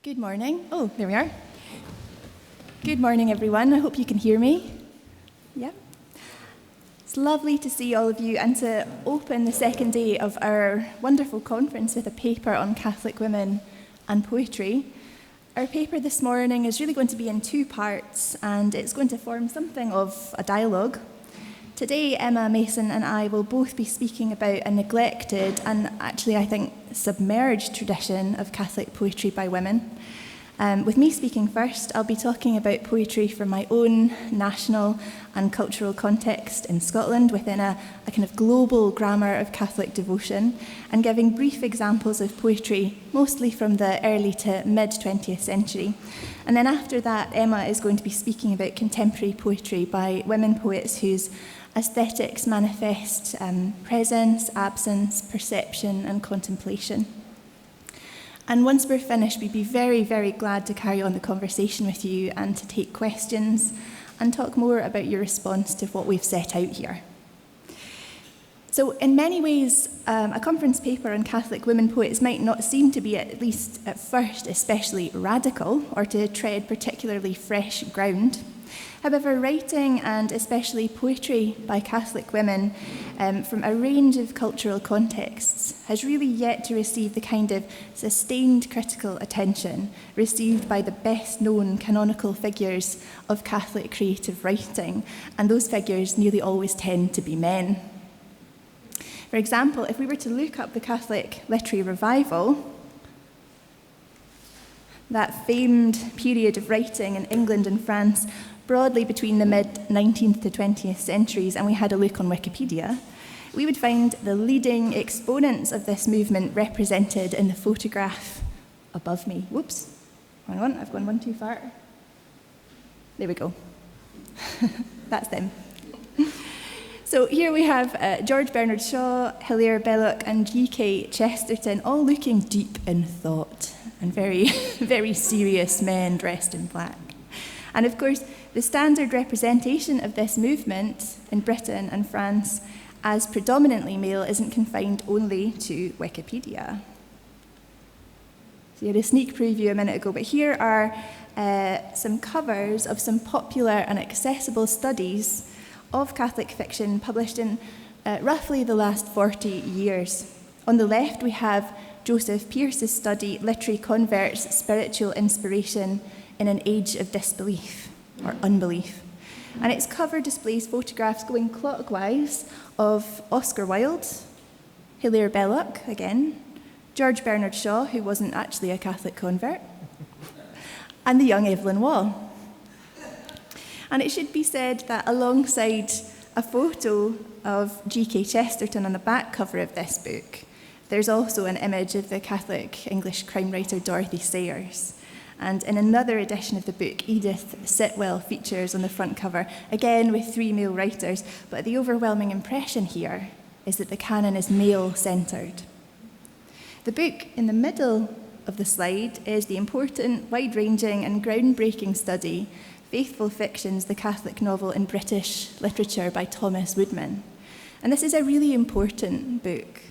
Good morning. Oh, there we are. Good morning, everyone. I hope you can hear me. Yeah. It's lovely to see all of you and to open the second day of our wonderful conference with a paper on Catholic women and poetry. Our paper this morning is really going to be in two parts, and it's going to form something of a dialogue. Today, Emma Mason and I will both be speaking about a neglected and actually, I think, submerged tradition of Catholic poetry by women. With me speaking first, I'll be talking about poetry from my own national and cultural context in Scotland within a kind of global grammar of Catholic devotion, and giving brief examples of poetry, mostly from the early to mid-20th century. And then after that, Emma is going to be speaking about contemporary poetry by women poets whose aesthetics manifest presence, absence, perception, and contemplation. And once we're finished, we'd be very, very glad to carry on the conversation with you and to take questions and talk more about your response to what we've set out here. So in many ways, a conference paper on Catholic women poets might not seem to be, at least at first, especially radical or to tread particularly fresh ground. However, writing, and especially poetry by Catholic women from a range of cultural contexts, has really yet to receive the kind of sustained critical attention received by the best-known canonical figures of Catholic creative writing, and those figures nearly always tend to be men. For example, if we were to look up the Catholic literary revival, that famed period of writing in England and France, broadly between the mid-19th to 20th centuries, and we had a look on Wikipedia, we would find the leading exponents of this movement represented in the photograph above me. Whoops, hang on, I've gone one too far. There we go. That's them. So here we have George Bernard Shaw, Hilaire Belloc, and G.K. Chesterton, all looking deep in thought, and very, very serious men dressed in black. And of course, the standard representation of this movement in Britain and France as predominantly male isn't confined only to Wikipedia. So you had a sneak preview a minute ago, but here are some covers of some popular and accessible studies of Catholic fiction published in roughly the last 40 years. On the left, we have Joseph Pearce's study, Literary Converts, Spiritual Inspiration in an Age of Disbelief, or Unbelief. And its cover displays photographs going clockwise of Oscar Wilde, Hilaire Belloc, again, George Bernard Shaw, who wasn't actually a Catholic convert, and the young Evelyn Waugh. And it should be said that alongside a photo of G.K. Chesterton on the back cover of this book, there's also an image of the Catholic English crime writer Dorothy Sayers. And in another edition of the book, Edith Sitwell features on the front cover, again with three male writers, but the overwhelming impression here is that the canon is male-centred. The book in the middle of the slide is the important, wide-ranging and groundbreaking study, Faithful Fictions, the Catholic Novel in British Literature by Thomas Woodman. And this is a really important book.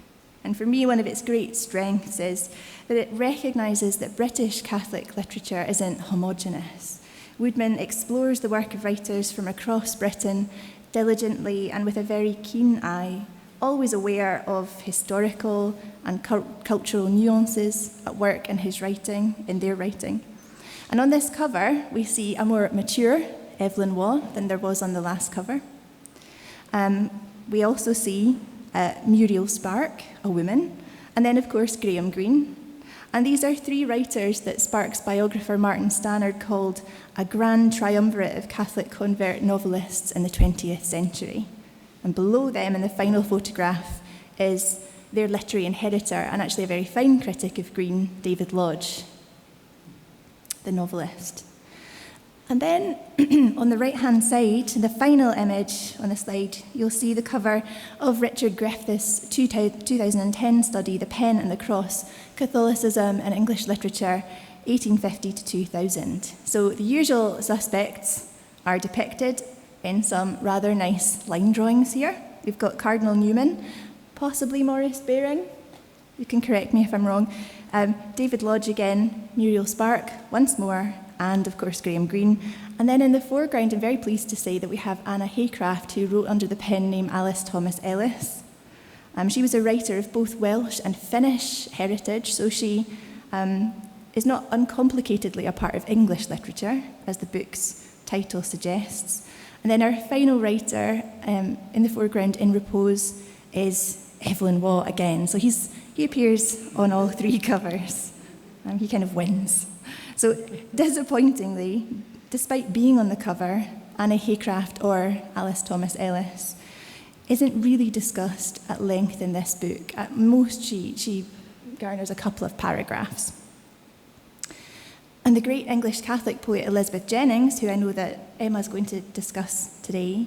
And for me, one of its great strengths is that it recognises that British Catholic literature isn't homogenous. Woodman explores the work of writers from across Britain diligently and with a very keen eye, always aware of historical and cultural nuances at work in their writing. And on this cover, we see a more mature Evelyn Waugh than there was on the last cover. We also see Muriel Spark, a woman, and then, of course, Graham Greene. And these are three writers that Spark's biographer Martin Stannard called a grand triumvirate of Catholic convert novelists in the 20th century. And below them, in the final photograph, is their literary inheritor, and actually a very fine critic of Greene, David Lodge, the novelist. And then on the right-hand side, the final image on the slide, you'll see the cover of Richard Griffith's 2010 study, The Pen and the Cross, Catholicism and English Literature, 1850 to 2000. So the usual suspects are depicted in some rather nice line drawings here. We've got Cardinal Newman, possibly Maurice Baring, You can correct me if I'm wrong. David Lodge again, Muriel Spark once more, and of course Graham Greene. And then in the foreground, I'm very pleased to say that we have Anna Haycraft, who wrote under the pen name Alice Thomas Ellis. She was a writer of both Welsh and Finnish heritage, so she is not uncomplicatedly a part of English literature, as the book's title suggests. And then our final writer in the foreground in repose is Evelyn Waugh again. So he appears on all three covers. He kind of wins. So disappointingly, despite being on the cover, Anna Haycraft or Alice Thomas Ellis isn't really discussed at length in this book. At most, she garners a couple of paragraphs. And the great English Catholic poet Elizabeth Jennings, who I know that Emma's going to discuss today,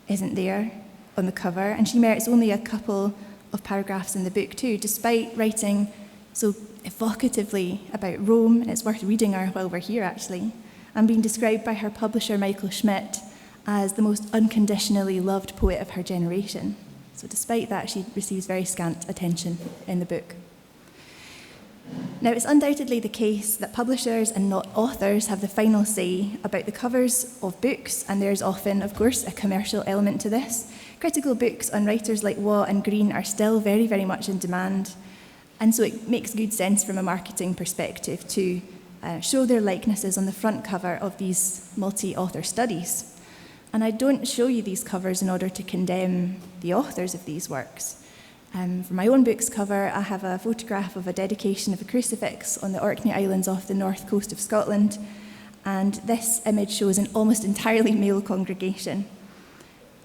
isn't there on the cover, and she merits only a couple of paragraphs in the book too, despite writing so evocatively about Rome. It's worth reading her while we're here, actually, and being described by her publisher Michael Schmidt as the most unconditionally loved poet of her generation. So despite that, she receives very scant attention in the book. Now, it's undoubtedly the case that publishers and not authors have the final say about the covers of books, and there's often, of course, a commercial element to this. Critical books on writers like Waugh and Greene are still very, very much in demand, and so it makes good sense from a marketing perspective to show their likenesses on the front cover of these multi-author studies. And I don't show you these covers in order to condemn the authors of these works. For my own book's cover, I have a photograph of a dedication of a crucifix on the Orkney Islands off the north coast of Scotland, and this image shows an almost entirely male congregation.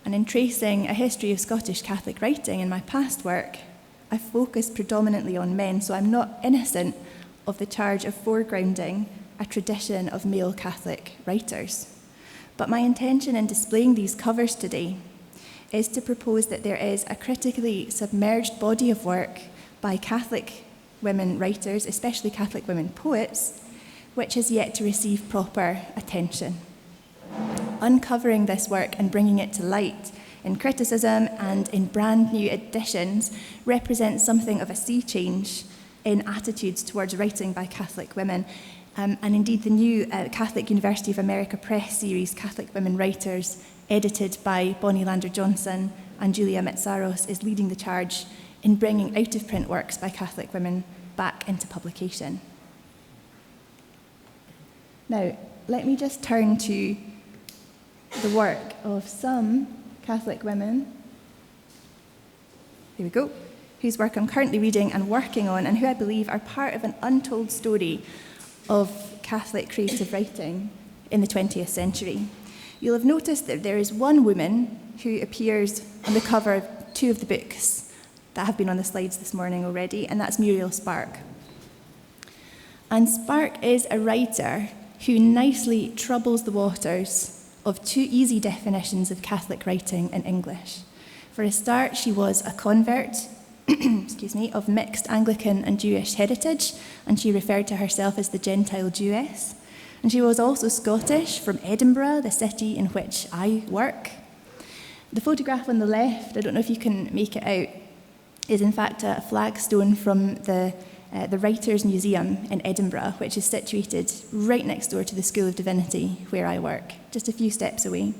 And in tracing a history of Scottish Catholic writing in my past work, I focused predominantly on men, so I'm not innocent of the charge of foregrounding a tradition of male Catholic writers. But my intention in displaying these covers today is to propose that there is a critically submerged body of work by Catholic women writers, especially Catholic women poets, which has yet to receive proper attention. Uncovering this work and bringing it to light in criticism and in brand new editions represents something of a sea change in attitudes towards writing by Catholic women. And indeed, the new Catholic University of America Press series, Catholic Women Writers, edited by Bonnie Lander-Johnson and Julia Metsaros, is leading the charge in bringing out-of-print works by Catholic women back into publication. Now, let me just turn to the work of some Catholic women, here we go, whose work I'm currently reading and working on, and who I believe are part of an untold story of Catholic creative writing in the 20th century. You'll have noticed that there is one woman who appears on the cover of two of the books that have been on the slides this morning already, and that's Muriel Spark. And Spark is a writer who nicely troubles the waters of two easy definitions of Catholic writing in English. For a start, she was a convert of mixed Anglican and Jewish heritage, and she referred to herself as the Gentile Jewess. And she was also Scottish, from Edinburgh, the city in which I work. The photograph on the left, I don't know if you can make it out, is in fact a flagstone from the Writers' Museum in Edinburgh, which is situated right next door to the School of Divinity where I work, just a few steps away.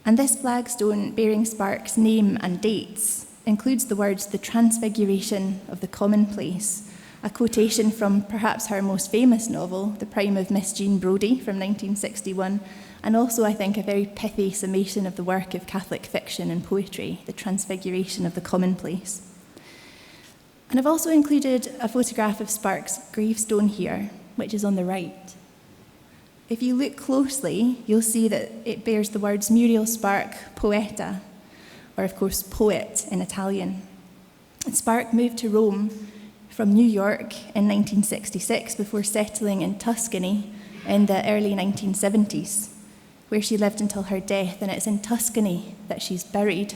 And this flagstone, bearing Spark's name and dates, includes the words, "the transfiguration of the commonplace," a quotation from perhaps her most famous novel, The Prime of Miss Jean Brodie from 1961, and also, I think, a very pithy summation of the work of Catholic fiction and poetry, The Transfiguration of the Commonplace. And I've also included a photograph of Spark's gravestone here, which is on the right. If you look closely, you'll see that it bears the words Muriel Spark Poeta, or of course, poet in Italian. And Spark moved to Rome from New York in 1966 before settling in Tuscany in the early 1970s, where she lived until her death, and it's in Tuscany that she's buried.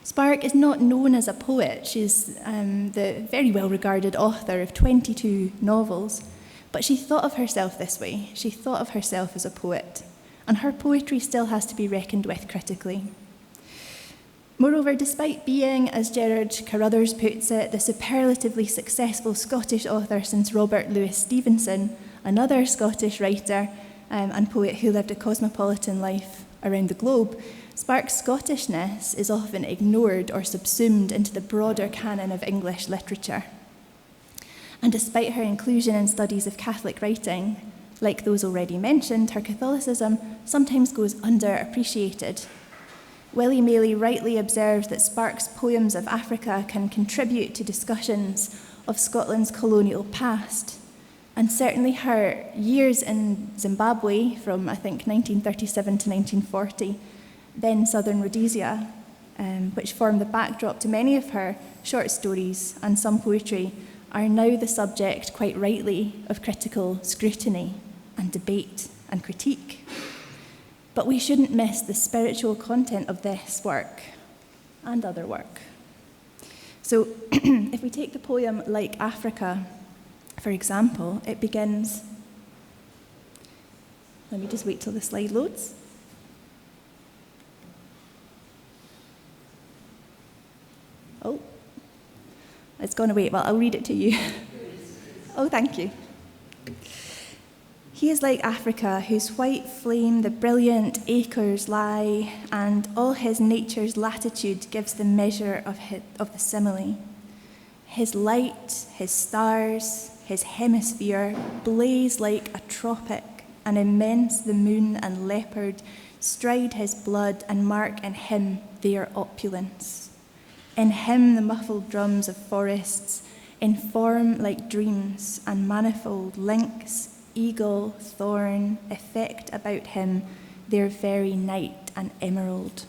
Spark is not known as a poet. She's the very well-regarded author of 22 novels, but she thought of herself this way. She thought of herself as a poet, and her poetry still has to be reckoned with critically. Moreover, despite being, as Gerard Carruthers puts it, the superlatively successful Scottish author since Robert Louis Stevenson, another Scottish writer and poet who lived a cosmopolitan life around the globe, Spark's Scottishness is often ignored or subsumed into the broader canon of English literature. And despite her inclusion in studies of Catholic writing, like those already mentioned, her Catholicism sometimes goes underappreciated. Willie Maley rightly observes that Spark's poems of Africa can contribute to discussions of Scotland's colonial past, and certainly her years in Zimbabwe from, I think, 1937 to 1940, then Southern Rhodesia, which formed the backdrop to many of her short stories and some poetry, are now the subject, quite rightly, of critical scrutiny and debate and critique. But we shouldn't miss the spiritual content of this work and other work. So if we take the poem Like Africa, for example, it begins, let me just wait till the slide loads. Oh, it's gone away. Well, I'll read it to you. Oh, thank you. He is like Africa, whose white flame the brilliant acres lie, and all his nature's latitude gives the measure of the simile. His light, his stars, his hemisphere blaze like a tropic, and immense the moon and leopard stride his blood and mark in him their opulence. In him the muffled drums of forests inform like dreams, and manifold lynx, eagle, thorn, effect about him their very night and emerald.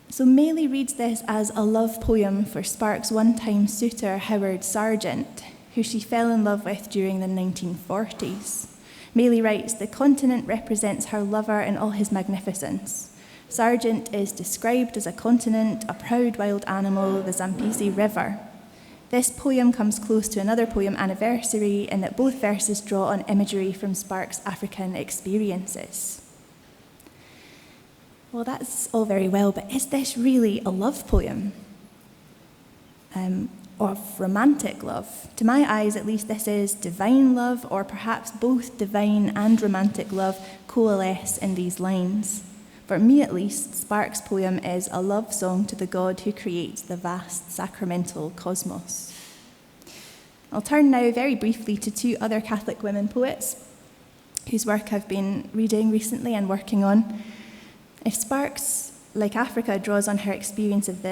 So Maley reads this as a love poem for Spark's one-time suitor, Howard Sargent, who she fell in love with during the 1940s. Maley writes, "The continent represents her lover in all his magnificence. Sargent is described as a continent, a proud wild animal, the Zambezi River." This poem comes close to another poem, Anniversary, in that both verses draw on imagery from Spark's African experiences. Well, that's all very well, but is this really a love poem? Of romantic love? To my eyes, at least, this is divine love, or perhaps both divine and romantic love coalesce in these lines. For me, at least, Spark's poem is a love song to the God who creates the vast sacramental cosmos. I'll turn now very briefly to two other Catholic women poets whose work I've been reading recently and working on. If Spark's Like Africa draws on her experience of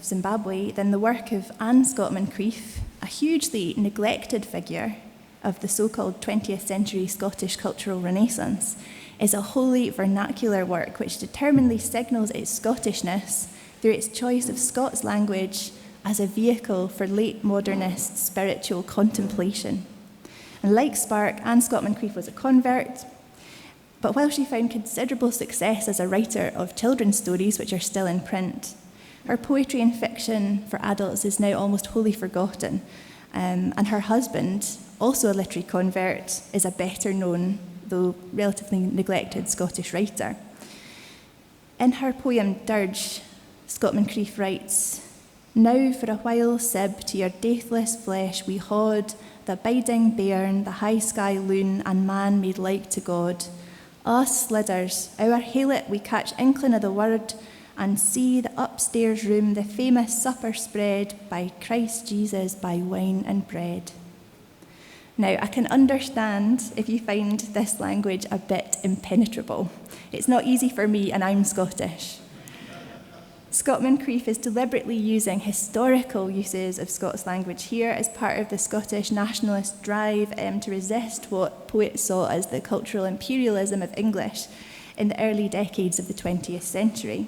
Zimbabwe, then the work of Anne Scotman-Creef, a hugely neglected figure of the so-called 20th century Scottish cultural renaissance, is a wholly vernacular work which determinedly signals its Scottishness through its choice of Scots language as a vehicle for late modernist spiritual contemplation. And like Spark, Anne Scotman-Creef was a convert, but while she found considerable success as a writer of children's stories, which are still in print, her poetry and fiction for adults is now almost wholly forgotten. And her husband, also a literary convert, is a better known, though relatively neglected, Scottish writer. In her poem Dirge, Scotman-Creef writes, "Now for a while, Sib, to your deathless flesh we haud the biding bairn, the high sky loon, and man made like to God. Us slidders, our hailet we catch inkling of the word, and see the upstairs room, the famous supper spread by Christ Jesus by wine and bread." Now, I can understand if you find this language a bit impenetrable. It's not easy for me, and I'm Scottish. Scotman-Creef is deliberately using historical uses of Scots language here as part of the Scottish nationalist drive to resist what poets saw as the cultural imperialism of English in the early decades of the 20th century.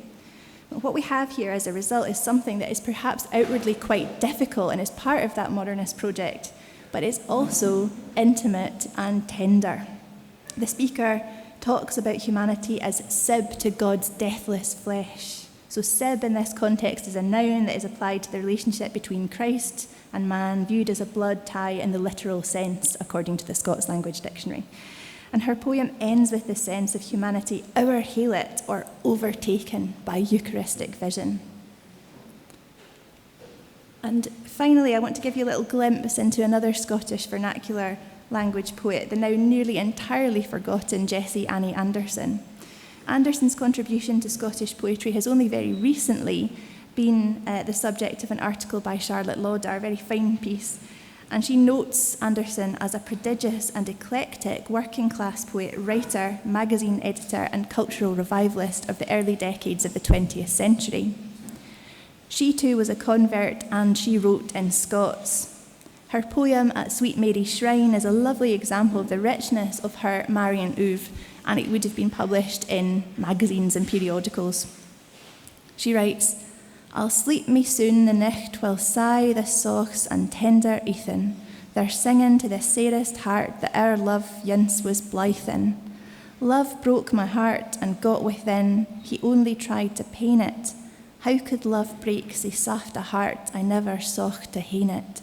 But what we have here as a result is something that is perhaps outwardly quite difficult and is part of that modernist project, but it's also intimate and tender. The speaker talks about humanity as Sib to God's deathless flesh. So Sib in this context is a noun that is applied to the relationship between Christ and man, viewed as a blood tie in the literal sense, according to the Scots Language Dictionary. And her poem ends with the sense of humanity o'erhailed or overtaken by Eucharistic vision. And finally, I want to give you a little glimpse into another Scottish vernacular language poet, the now nearly entirely forgotten Jessie Annie Anderson. Anderson's contribution to Scottish poetry has only very recently been the subject of an article by Charlotte Lauder, a very fine piece. And she notes Anderson as a prodigious and eclectic working-class poet, writer, magazine editor, and cultural revivalist of the early decades of the 20th century. She too was a convert, and she wrote in Scots. Her poem At Sweet Mary's Shrine is a lovely example of the richness of her Marian oeuvre, and it would have been published in magazines and periodicals. She writes, I'll sleep me soon the nicht will sigh the sauce and tender Ethan. They're singing to the sairest heart that our love yince was blithen. Love broke my heart and got within, he only tried to pain it. How could love break sae soft a heart, I never sought to hain it.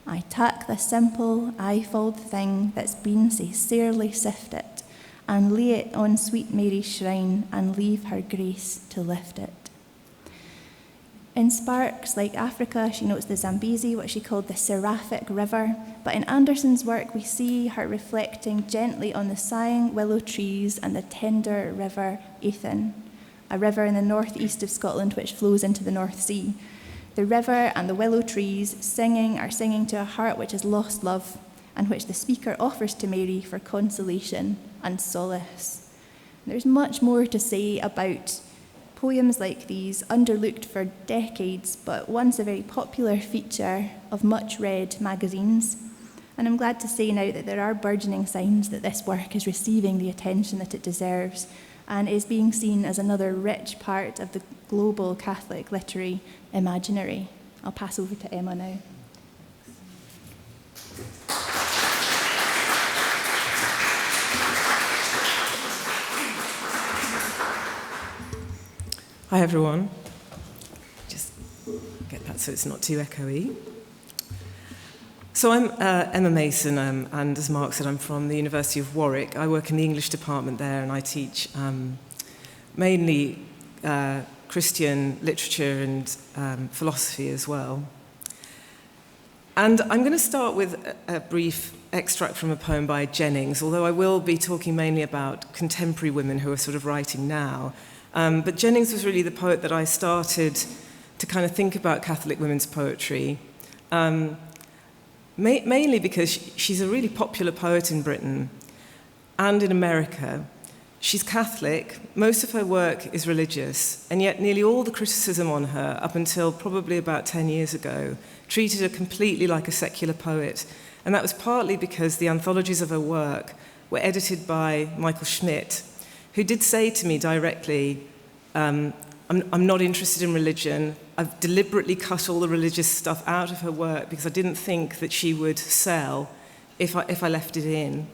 I tak the simple, eye-fold thing that's been sae sairly sifted, and lay it on sweet Mary's shrine, and leave her grace to lift it. In Sparks, like Africa, she notes the Zambezi, what she called the seraphic river. But in Anderson's work, we see her reflecting gently on the sighing willow trees and the tender river Ethan, a river in the northeast of Scotland which flows into the North Sea. The river and the willow trees are singing to a heart which has lost love, and which the speaker offers to Mary for consolation and solace. There's much more to say about poems like these, underlooked for decades, but once a very popular feature of much-read magazines. And I'm glad to say now that there are burgeoning signs that this work is receiving the attention that it deserves and is being seen as another rich part of the global Catholic literary imaginary. I'll pass over to Emma now. Hi everyone. Just get that so it's not too echoey. So I'm Emma Mason, and as Mark said, I'm from the University of Warwick. I work in the English department there, and I teach mainly Christian literature and philosophy as well. And I'm going to start with a brief extract from a poem by Jennings, although I will be talking mainly about contemporary women who are sort of writing now. But Jennings was really the poet that I started to kind of think about Catholic women's poetry, mainly because she's a really popular poet in Britain and in America. She's Catholic, most of her work is religious, and yet nearly all the criticism on her, up until probably about 10 years ago, treated her completely like a secular poet. And that was partly because the anthologies of her work were edited by Michael Schmidt, who did say to me directly, I'm not interested in religion. I've deliberately cut all the religious stuff out of her work because I didn't think that she would sell if I left it in.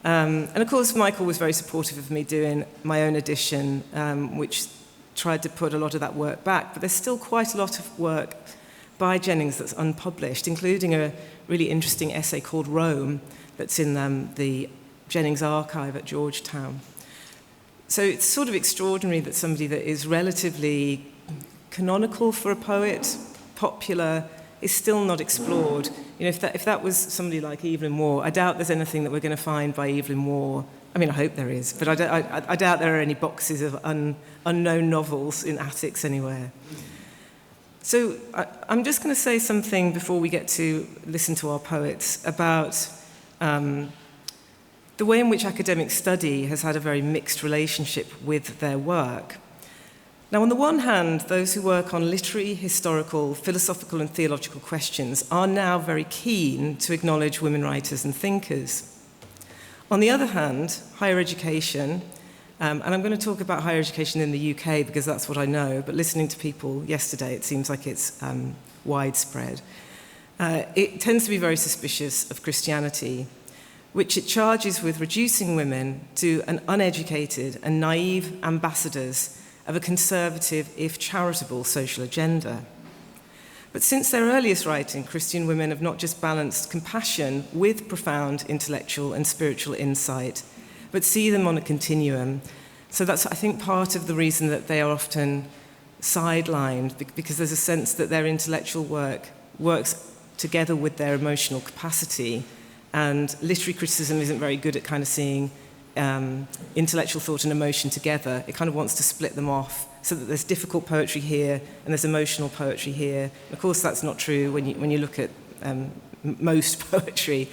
And of course, Michael was very supportive of me doing my own edition, which tried to put a lot of that work back. But there's still quite a lot of work by Jennings that's unpublished, including a really interesting essay called Rome that's in the Jennings archive at Georgetown. So it's sort of extraordinary that somebody that is relatively canonical for a poet, popular, is still not explored. You know, if that was somebody like Evelyn Waugh, I doubt there's anything that we're going to find by Evelyn Waugh. I mean, I hope there is, but I doubt there are any boxes of unknown novels in attics anywhere. So I'm just going to say something before we get to listen to our poets about the way in which academic study has had a very mixed relationship with their work. Now, on the one hand, those who work on literary, historical, philosophical, and theological questions are now very keen to acknowledge women writers and thinkers. On the other hand, higher education, and I'm going to talk about higher education in the UK because that's what I know, but listening to people yesterday, it seems like it's widespread. It tends to be very suspicious of Christianity, which it charges with reducing women to an uneducated and naive ambassadors of a conservative, if charitable, social agenda. But since their earliest writing, Christian women have not just balanced compassion with profound intellectual and spiritual insight, but see them on a continuum. So that's, I think, part of the reason that they are often sidelined, because there's a sense that their intellectual work works together with their emotional capacity, and literary criticism isn't very good at kind of seeing intellectual thought and emotion together. It kind of wants to split them off so that there's difficult poetry here and there's emotional poetry here. And of course, that's not true when you look at most poetry.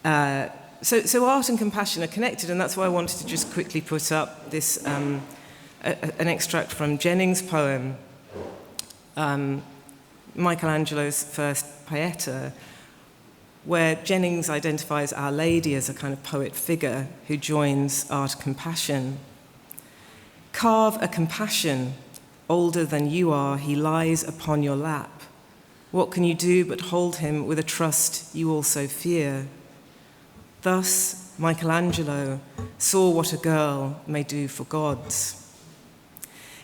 So art and compassion are connected, and that's why I wanted to just quickly put up this an extract from Jennings' poem, Michelangelo's first Pieta, where Jennings identifies Our Lady as a kind of poet figure who joins art compassion. Carve a compassion, older than you are, he lies upon your lap. What can you do but hold him with a trust you also fear? Thus, Michelangelo saw what a girl may do for gods.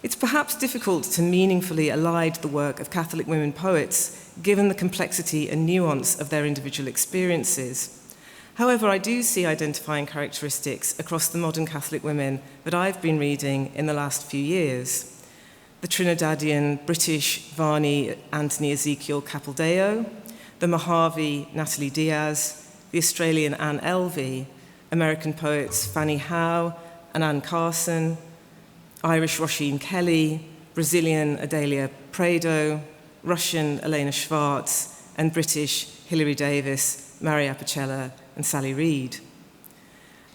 It's perhaps difficult to meaningfully elide the work of Catholic women poets, given the complexity and nuance of their individual experiences. However, I do see identifying characteristics across the modern Catholic women that I've been reading in the last few years. The Trinidadian British Varney Anthony Ezekiel Capildeo, the Mojave Natalie Diaz, the Australian Anne Elvey, American poets Fanny Howe and Anne Carson, Irish Roisin Kelly, Brazilian Adelia Prado, Russian Elena Schwartz, and British Hilary Davis, Maria Pacella, and Sally Reid.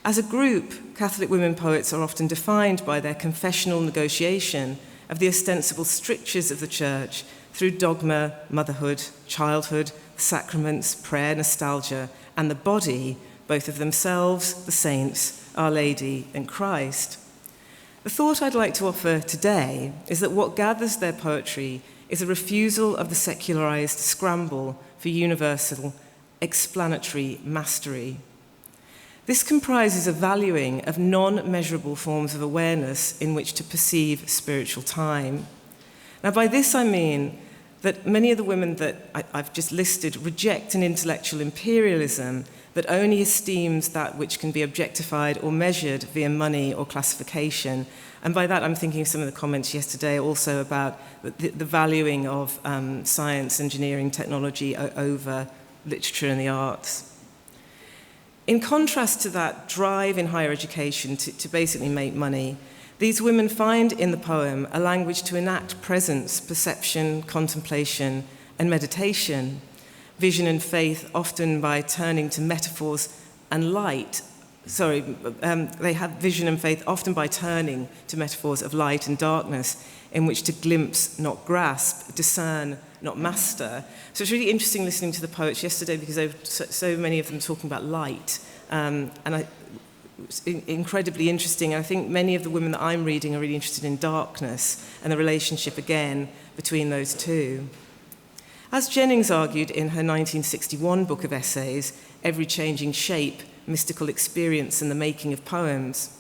As a group, Catholic women poets are often defined by their confessional negotiation of the ostensible strictures of the Church through dogma, motherhood, childhood, sacraments, prayer, nostalgia, and the body, both of themselves, the saints, Our Lady, and Christ. The thought I'd like to offer today is that what gathers their poetry is a refusal of the secularized scramble for universal, explanatory mastery. This comprises a valuing of non-measurable forms of awareness in which to perceive spiritual time. Now, by this I mean that many of the women that I've just listed reject an intellectual imperialism that only esteems that which can be objectified or measured via money or classification. And by that, I'm thinking of some of the comments yesterday also about the valuing of science, engineering, technology over literature and the arts. In contrast to that drive in higher education to basically make money, these women find in the poem a language to enact presence, perception, contemplation, and meditation, vision and faith, often by turning to metaphors and light. They have vision and faith often by turning to metaphors of light and darkness in which to glimpse, not grasp, discern, not master. So it's really interesting listening to the poets yesterday because there were so many of them talking about light. It was incredibly interesting. And I think many of the women that I'm reading are really interested in darkness and the relationship, again, between those two. As Jennings argued in her 1961 book of essays, Every Changing Shape, Mystical Experience and the Making of Poems,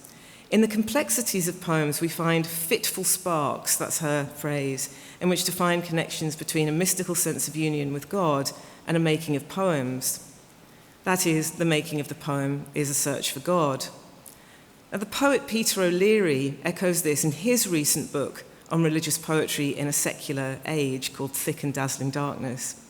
in the complexities of poems we find fitful sparks, that's her phrase, in which to find connections between a mystical sense of union with God and a making of poems. That is, the making of the poem is a search for God. Now, the poet Peter O'Leary echoes this in his recent book on religious poetry in a secular age called Thick and Dazzling Darkness.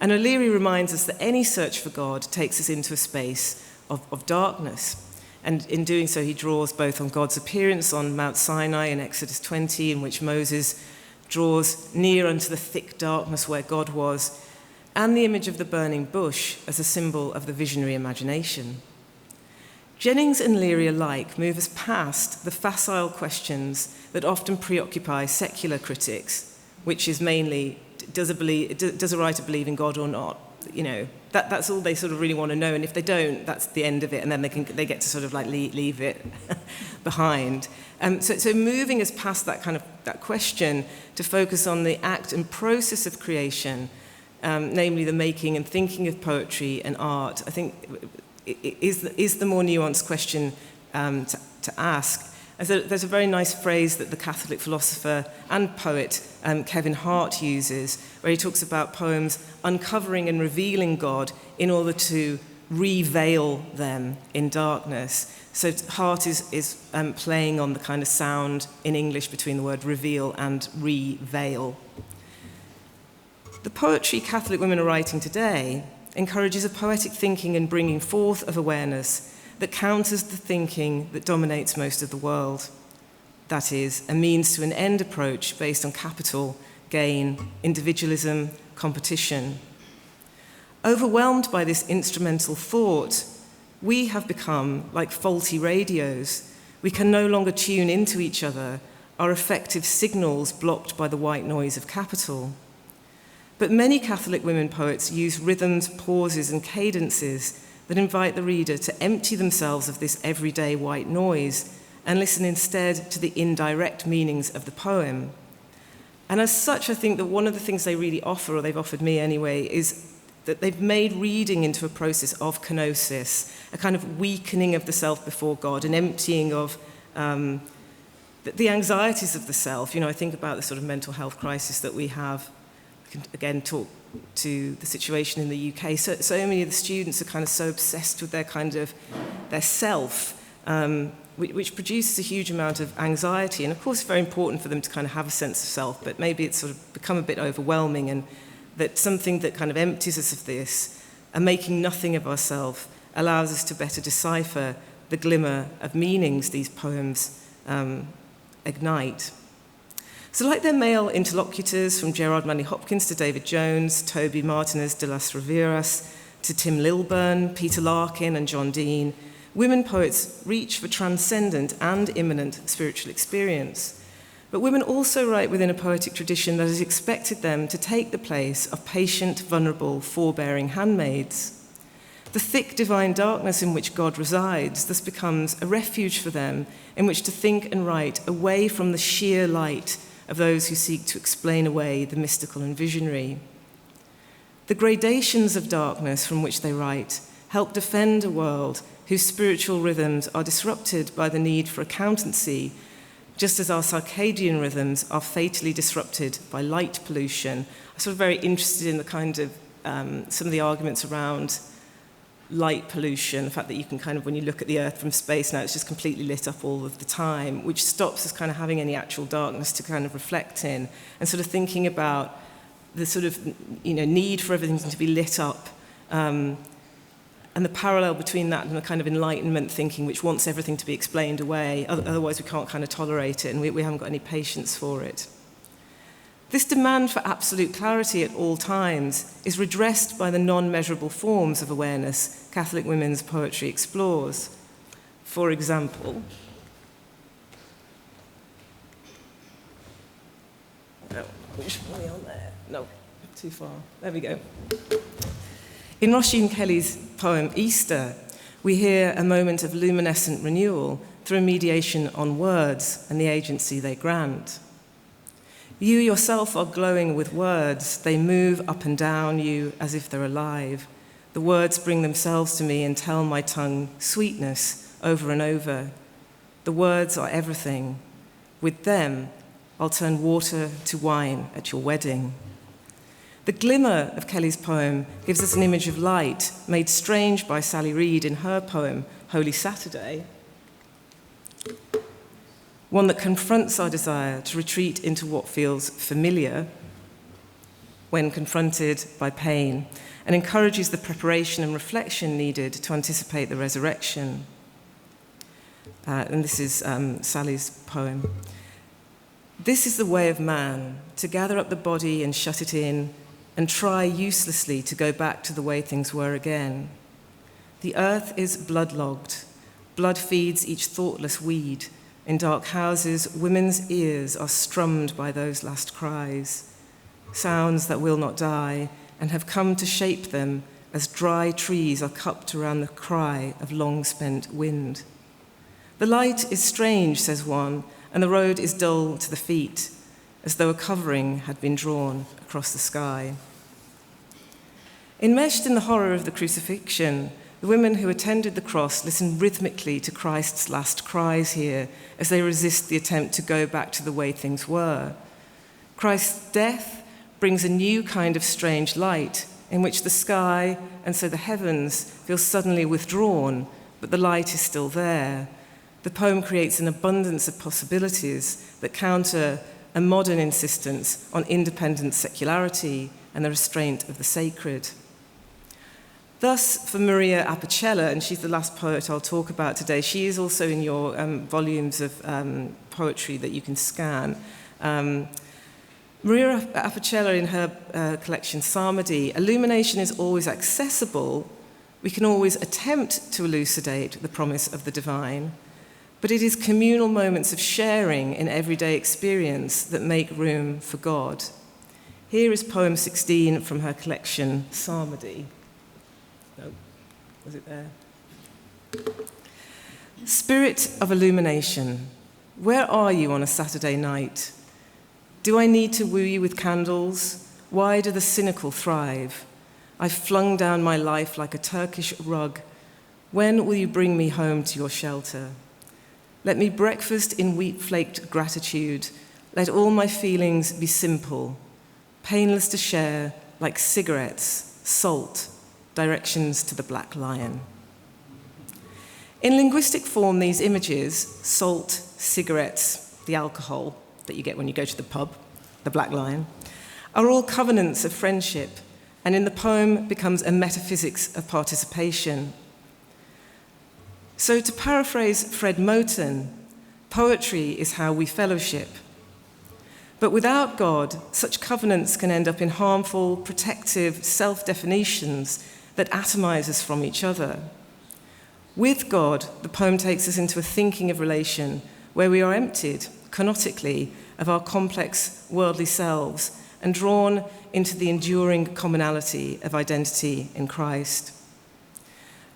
And O'Leary reminds us that any search for God takes us into a space of darkness. And in doing so, he draws both on God's appearance on Mount Sinai in Exodus 20, in which Moses draws near unto the thick darkness where God was, and the image of the burning bush as a symbol of the visionary imagination. Jennings and Leary alike move us past the facile questions that often preoccupy secular critics, which is mainly, does a writer believe in God or not? You know, that's all they sort of really want to know, and if they don't, that's the end of it, and then they get to sort of like leave it behind. So moving us past that question to focus on the act and process of creation, namely the making and thinking of poetry and art, I think is the more nuanced question to ask. There's a very nice phrase that the Catholic philosopher and poet Kevin Hart uses, where he talks about poems uncovering and revealing God in order to re-veil them in darkness. So heart is playing on the kind of sound in English between the word reveal and re-veil. The poetry Catholic women are writing today encourages a poetic thinking and bringing forth of awareness that counters the thinking that dominates most of the world. That is, a means to an end approach based on capital, gain, individualism, competition. Overwhelmed by this instrumental thought, we have become like faulty radios. We can no longer tune into each other, our effective signals blocked by the white noise of capital. But many Catholic women poets use rhythms, pauses, and cadences that invite the reader to empty themselves of this everyday white noise and listen instead to the indirect meanings of the poem. And as such, I think that one of the things they really offer, or they've offered me anyway, is that they've made reading into a process of kenosis, a kind of weakening of the self before God, an emptying of the anxieties of the self. You know, I think about the sort of mental health crisis that we have. I can again talk to the situation in the UK. So many of the students are kind of so obsessed with their self, which produces a huge amount of anxiety. And of course, it's very important for them to kind of have a sense of self, but maybe it's sort of become a bit overwhelming, and that something that kind of empties us of this and making nothing of ourselves allows us to better decipher the glimmer of meanings these poems ignite. So like their male interlocutors, from Gerard Manley Hopkins to David Jones, Toby Martinez de las Riveras to Tim Lilburn, Peter Larkin and John Dean, women poets reach for transcendent and immanent spiritual experience. But women also write within a poetic tradition that has expected them to take the place of patient, vulnerable, forbearing handmaids. The thick divine darkness in which God resides thus becomes a refuge for them in which to think and write away from the sheer light of those who seek to explain away the mystical and visionary. The gradations of darkness from which they write help defend a world whose spiritual rhythms are disrupted by the need for accountancy, just as our circadian rhythms are fatally disrupted by light pollution. I'm sort of very interested in the kind of some of the arguments around light pollution, the fact that you can kind of, when you look at the Earth from space now, it's just completely lit up all of the time, which stops us kind of having any actual darkness to kind of reflect in, and sort of thinking about the sort of, you know, need for everything to be lit up, and the parallel between that and the kind of Enlightenment thinking which wants everything to be explained away, otherwise we can't kind of tolerate it, and we haven't got any patience for it. This demand for absolute clarity at all times is redressed by the non-measurable forms of awareness Catholic women's poetry explores. For example, which one are we on there? No, too far. There we go. In Roisin Kelly's poem Easter, we hear a moment of luminescent renewal through a mediation on words and the agency they grant. You yourself are glowing with words. They move up and down you as if they're alive. The words bring themselves to me and tell my tongue sweetness over and over. The words are everything. With them, I'll turn water to wine at your wedding. The glimmer of Kelly's poem gives us an image of light made strange by Sally Reid in her poem, Holy Saturday, one that confronts our desire to retreat into what feels familiar when confronted by pain, and encourages the preparation and reflection needed to anticipate the resurrection. And this is Sally's poem. This is the way of man, to gather up the body and shut it in, and try uselessly to go back to the way things were again. The earth is blood-logged. Blood feeds each thoughtless weed. In dark houses, women's ears are strummed by those last cries, sounds that will not die and have come to shape them as dry trees are cupped around the cry of long-spent wind. The light is strange, says one, and the road is dull to the feet, as though a covering had been drawn across the sky. Enmeshed in the horror of the crucifixion, the women who attended the cross listen rhythmically to Christ's last cries here as they resist the attempt to go back to the way things were. Christ's death brings a new kind of strange light in which the sky and so the heavens feel suddenly withdrawn, but the light is still there. The poem creates an abundance of possibilities that counter a modern insistence on independent secularity and the restraint of the sacred. Thus, for Maria Apicella, and she's the last poet I'll talk about today, she is also in your volumes of poetry that you can scan. Maria Apicella, in her collection Psalmody, illumination is always accessible. We can always attempt to elucidate the promise of the divine, but it is communal moments of sharing in everyday experience that make room for God. Here is poem 16 from her collection Psalmody. No, was it there? Spirit of illumination, where are you on a Saturday night? Do I need to woo you with candles? Why do the cynical thrive? I've flung down my life like a Turkish rug. When will you bring me home to your shelter? Let me breakfast in wheat-flaked gratitude. Let all my feelings be simple, painless to share, like cigarettes, salt, directions to the Black Lion. In linguistic form, these images, salt, cigarettes, the alcohol that you get when you go to the pub, the Black Lion, are all covenants of friendship, and in the poem becomes a metaphysics of participation. So to paraphrase Fred Moten, poetry is how we fellowship. But without God, such covenants can end up in harmful, protective self-definitions that atomize us from each other. With God, the poem takes us into a thinking of relation where we are emptied, kenotically, of our complex worldly selves and drawn into the enduring commonality of identity in Christ.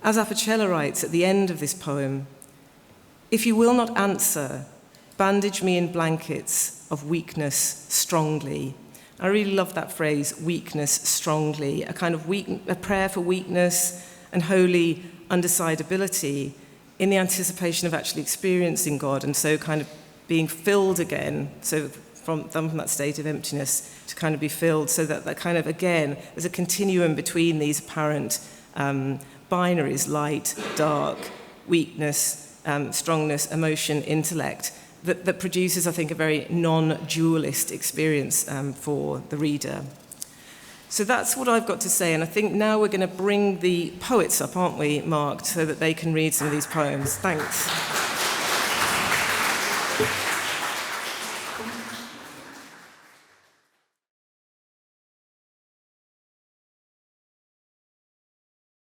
As Apicella writes at the end of this poem, if you will not answer, bandage me in blankets of weakness strongly. I really love that phrase, weakness strongly, a kind of a prayer for weakness and holy undecidability in the anticipation of actually experiencing God, and so kind of being filled again, so from that state of emptiness to kind of be filled, so that kind of, again, there's a continuum between these apparent binaries, light, dark, weakness, strongness, emotion, intellect, that produces, I think, a very non-dualist experience for the reader. So that's what I've got to say, and I think now we're going to bring the poets up, aren't we, Mark, so that they can read some of these poems. Thanks.